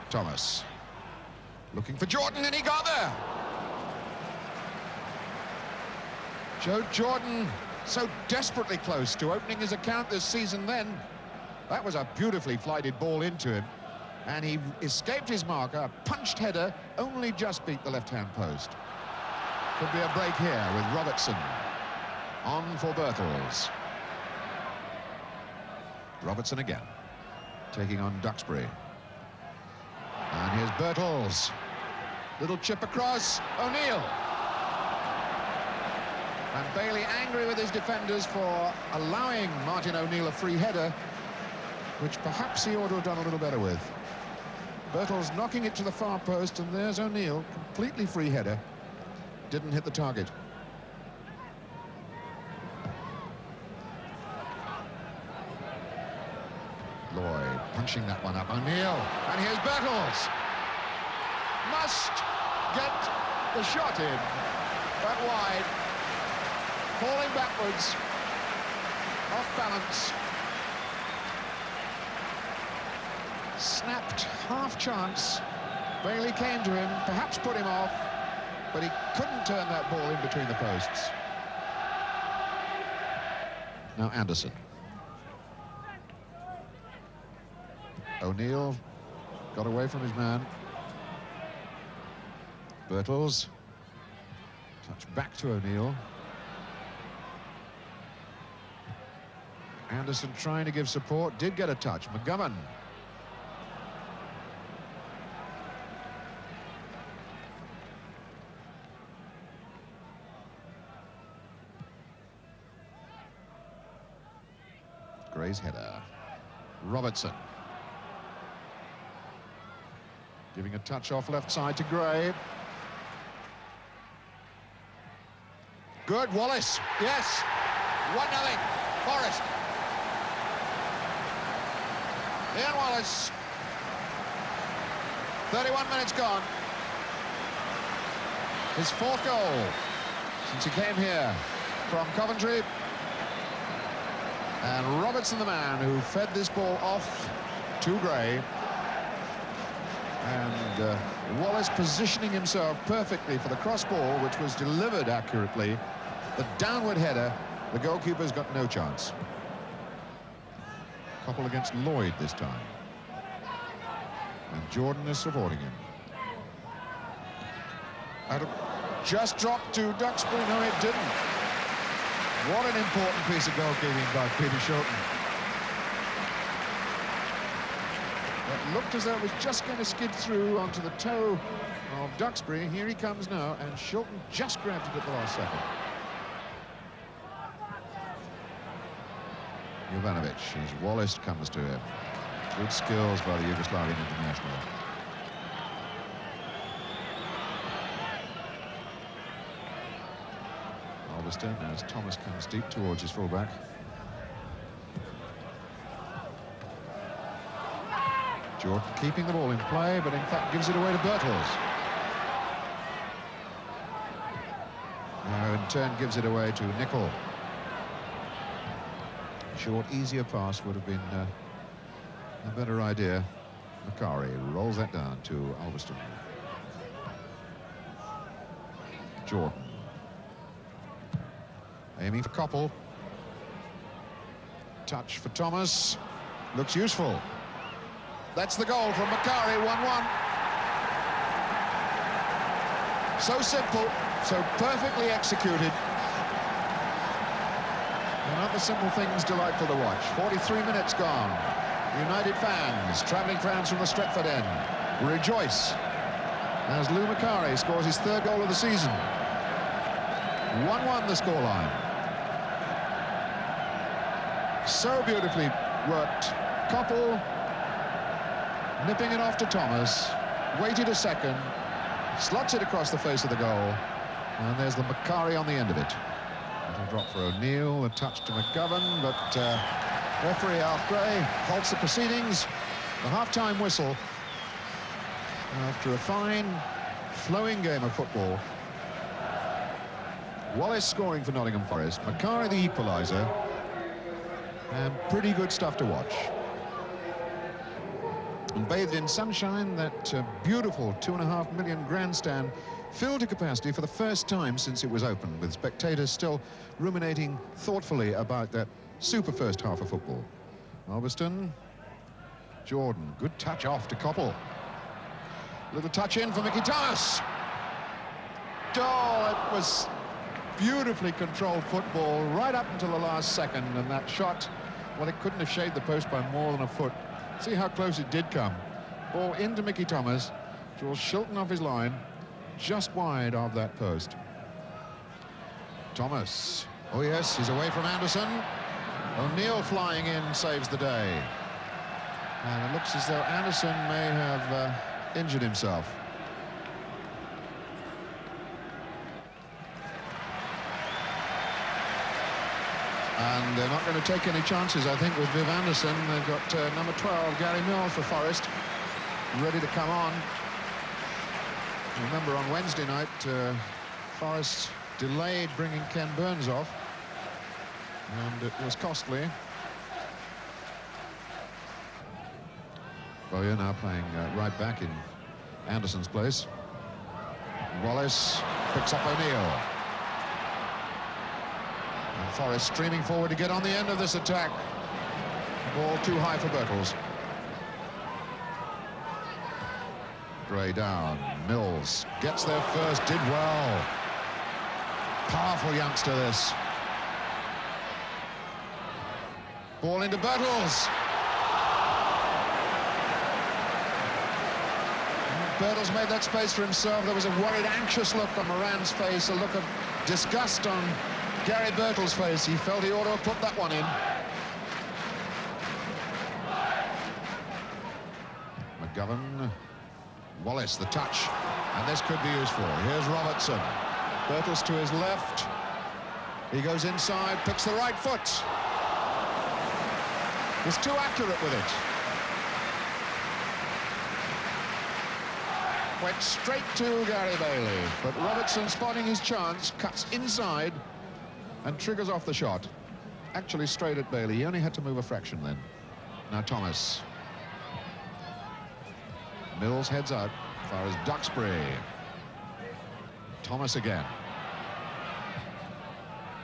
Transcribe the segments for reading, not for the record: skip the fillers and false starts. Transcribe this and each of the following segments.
Thomas. Looking for Jordan, and he got there. Joe Jordan, so desperately close to opening his account this season then. That was a beautifully flighted ball into him, and he escaped his marker. A punched header only just beat the left-hand post. Could be a break here with Robertson. On for Birtles. Robertson again, taking on Duxbury. And here's Birtles. Little chip across, O'Neill. And Bailey angry with his defenders for allowing Martin O'Neill a free header, which perhaps he ought to have done a little better with. Birtles knocking it to the far post, and there's O'Neill, completely free header. Didn't hit the target. Lloyd punching that one up. O'Neill, and here's Birtles. Must get the shot in, but wide. Falling backwards, off balance. Snapped, half chance. Bailey came to him, perhaps put him off, but he couldn't turn that ball in between the posts. Now Anderson. O'Neill got away from his man. Birtles. Touch back to O'Neill. Anderson trying to give support, did get a touch. McGovern. Gray's header. Robertson. Giving a touch off left side to Gray. Good, Wallace. Yes. 1-0. Forest. Ian Wallace. 31 minutes gone. His fourth goal since he came here from Coventry. And Robertson, the man who fed this ball off to Gray. And Wallace positioning himself perfectly for the cross ball, which was delivered accurately. The downward header, the goalkeeper's got no chance. Coppell against Lloyd this time. And Jordan is supporting him. And just dropped to Duxbury. No, it didn't. What an important piece of goalkeeping by Peter Shilton. It looked as though it was just going to skid through onto the toe of Duxbury. Here he comes now, and Shilton just grabbed it at the last second. Jovanovic, as Wallace comes to him. Good skills by the Yugoslavian international. Alveston, as Thomas comes deep towards his fullback. Jordan keeping the ball in play, but in fact gives it away to Birtles. Now in turn gives it away to Nicol. Short, easier pass would have been a better idea. Macari rolls that down to Alveston. Jordan. Aiming for Coppell. Touch for Thomas. Looks useful. That's the goal from Macari, 1-1. So simple, so perfectly executed. And other simple things delightful to watch. 43 minutes gone. United fans travelling fans from the Stretford end rejoice as Lou Macari scores his third goal of the season. 1-1 the scoreline. So beautifully worked. Coppell nipping it off to Thomas, waited a second, slots it across the face of the goal, and there's the Macari on the end of it. Little drop for O'Neill, a touch to McGovern, but referee Alf Gray halts the proceedings. The half-time whistle after a fine, flowing game of football. Wallace scoring for Nottingham Forest, Macari the equaliser, and pretty good stuff to watch. And bathed in sunshine, that beautiful 2.5 million grandstand filled to capacity for the first time since it was opened, with spectators still ruminating thoughtfully about that super first half of football. Albiston, Jordan, good touch off to Coppell. Little touch in for Mickey Thomas. Oh, it was beautifully controlled football right up until the last second, and that shot, well, it couldn't have shaved the post by more than a foot. See how close it did come. Ball into Mickey Thomas. Jules Shilton off his line, just wide of that post. Thomas. Oh, yes, he's away from Anderson. O'Neill flying in saves the day. And it looks as though Anderson may have injured himself. And they're not going to take any chances, I think, with Viv Anderson. They've got number 12, Gary Mills for Forest, ready to come on. Remember, on Wednesday night, Forest delayed bringing Ken Burns off, and it was costly. Bowyer now playing right back in Anderson's place. Wallace picks up O'Neill. And Forest streaming forward to get on the end of this attack. Ball too high for Birtles. Gray down. Mills gets there first, did well. Powerful youngster, this. Ball into Birtles. Birtles made that space for himself. There was a worried, anxious look on Moran's face, a look of disgust on Gary Birtles' face. He felt he ought to have put that one in. McGovern. Wallace, the touch. And this could be useful. Here's Robertson. Birtles to his left. He goes inside, picks the right foot. Was too accurate with it. Went straight to Gary Bailey. But Robertson, spotting his chance, cuts inside and triggers off the shot. Actually straight at Bailey. He only had to move a fraction then. Now Thomas. Mills heads out as far as Duxbury. Thomas again.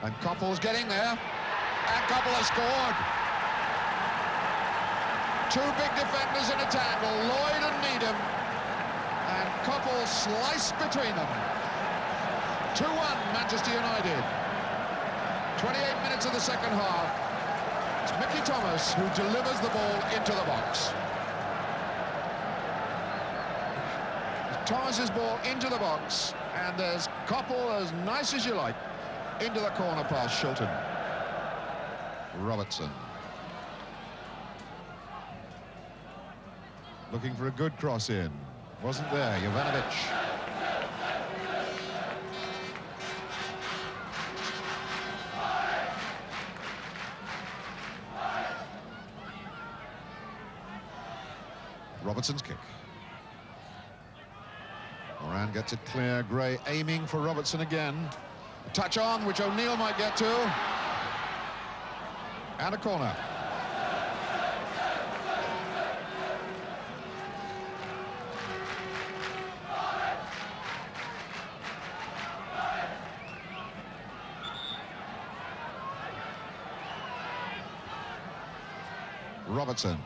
And Coppell's getting there. And Coppell has scored. Two big defenders in a tangle, Lloyd and Needham. And Coppell sliced between them. 2-1 Manchester United. 28 minutes of the second half. It's Mickey Thomas who delivers the ball into the box. Thomas's ball into the box, and there's Coppell, as nice as you like, into the corner past Shilton. Robertson. Looking for a good cross in. Wasn't there, Jovanovic. Robertson's kick. Moran gets it clear. Gray aiming for Robertson again. A touch on, which O'Neill might get to. And a corner. Robertson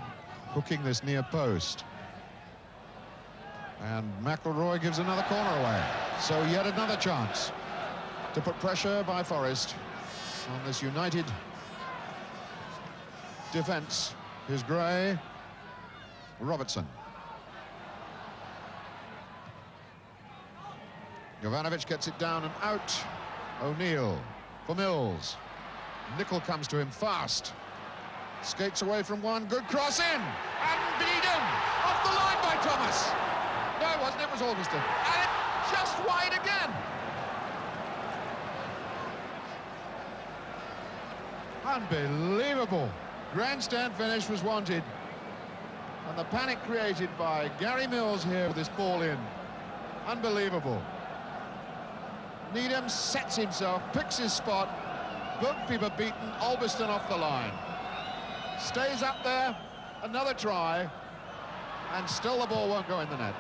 hooking this near post. And McElroy gives another corner away. So yet another chance to put pressure by Forest on this United defence. Here's Gray. Robertson. Jovanovic gets it down and out. O'Neill for Mills. Nicol comes to him fast. Skates away from one. Good cross in. And beat him. Off the line by Thomas. No, it wasn't. It was Augustin. And it just wide again. Unbelievable. Grandstand finish was wanted. And the panic created by Gary Mills here with this ball in. Unbelievable. Needham sets himself, picks his spot. Bookkeeper beaten, Albiston off the line. Stays up there, another try. and still the ball won't go in the net.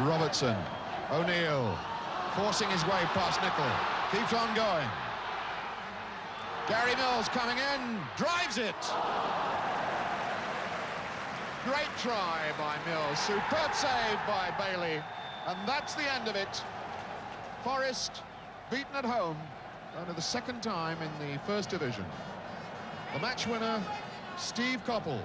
Robertson, O'Neill, forcing his way past Nicol, keeps on going. Gary Mills coming in, drives it. Great try by Mills, superb save by Bailey, and that's the end of it. Forest beaten at home, only the second time in the First Division. The match winner, Steve Coppell.